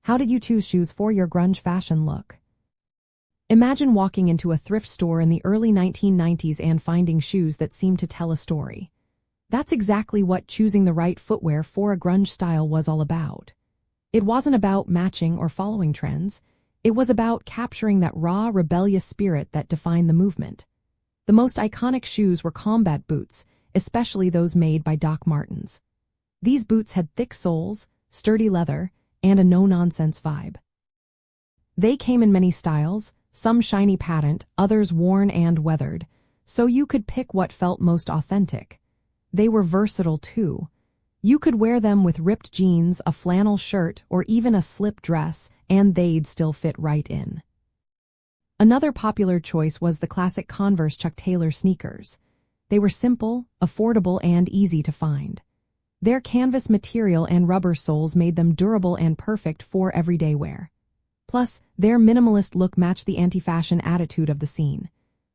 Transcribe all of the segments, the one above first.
How did you choose shoes for your grunge fashion look? Imagine walking into a thrift store in the early 1990s and finding shoes that seemed to tell a story. That's exactly what choosing the right footwear for a grunge style was all about. It wasn't about matching or following trends. It was about capturing that raw, rebellious spirit that defined the movement. The most iconic shoes were combat boots, especially those made by Doc Martens. These boots had thick soles, sturdy leather, and a no-nonsense vibe. They came in many styles, some shiny patent, others worn and weathered, so you could pick what felt most authentic. They were versatile too. You could wear them with ripped jeans, a flannel shirt, or even a slip dress, and they'd still fit right in. Another popular choice was the classic Converse Chuck Taylor sneakers. They were simple, affordable, and easy to find. Their canvas material and rubber soles made them durable and perfect for everyday wear. Plus, their minimalist look matched the anti-fashion attitude of the scene.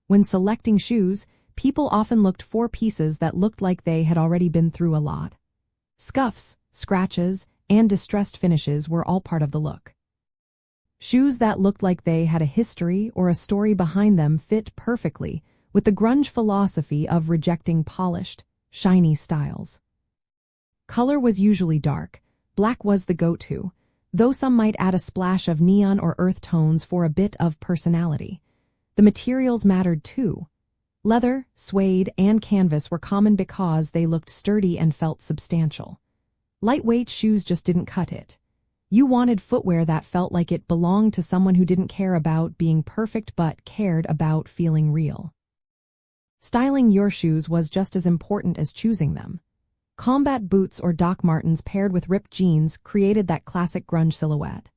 When selecting shoes, people often looked for pieces that looked like they had already been through a lot. Scuffs, scratches, and distressed finishes were all part of the look. Shoes that looked like they had a history or a story behind them fit perfectly with the grunge philosophy of rejecting polished, shiny styles. Color was usually dark. Black was the go-to, though some might add a splash of neon or earth tones for a bit of personality. The materials mattered too. Leather, suede, and canvas were common because they looked sturdy and felt substantial. Lightweight shoes just didn't cut it. You wanted footwear that felt like it belonged to someone who didn't care about being perfect but cared about feeling real. Styling your shoes was just as important as choosing them. Combat boots or Doc Martens paired with ripped jeans created that classic grunge silhouette.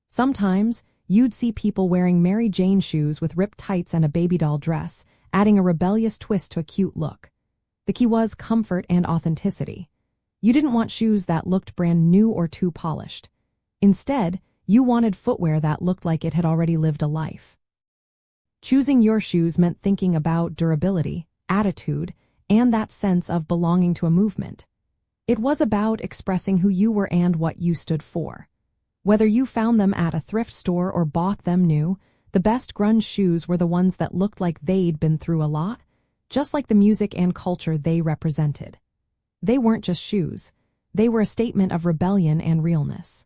Sometimes, you'd see people wearing Mary Jane shoes with ripped tights and a baby doll dress, adding a rebellious twist to a cute look. The key was comfort and authenticity. You didn't want shoes that looked brand new or too polished. Instead, you wanted footwear that looked like it had already lived a life. Choosing your shoes meant thinking about durability, attitude, and that sense of belonging to a movement. It was about expressing who you were and what you stood for. Whether you found them at a thrift store or bought them new, the best grunge shoes were the ones that looked like they'd been through a lot, just like the music and culture they represented. They weren't just shoes. They were a statement of rebellion and realness.